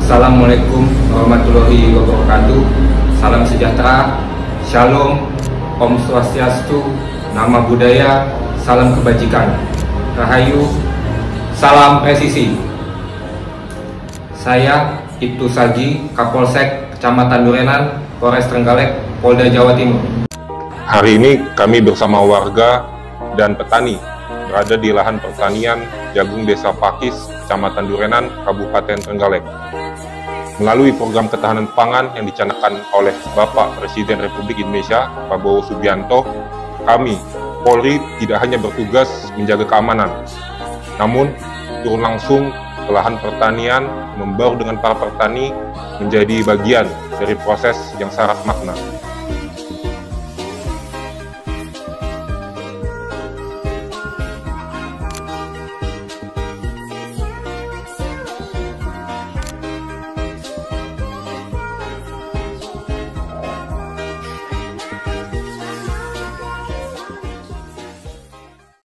Assalamualaikum warahmatullahi wabarakatuh. Salam sejahtera, Shalom, Om Swastiastu, Nama Budaya, Salam Kebajikan, Rahayu, Salam Presisi. Saya Ibtu Saji, Kapolsek Kecamatan Durenan, Polres Trenggalek, Polda Jawa Timur. Hari ini kami bersama warga dan petani berada di lahan pertanian jagung Desa Pakis, Kecamatan Durenan, Kabupaten Trenggalek. Melalui program ketahanan pangan yang dicanangkan oleh Bapak Presiden Republik Indonesia, Prabowo Subianto, kami, Polri, tidak hanya bertugas menjaga keamanan, namun turun langsung ke lahan pertanian, membaur dengan para petani menjadi bagian dari proses yang syarat makna.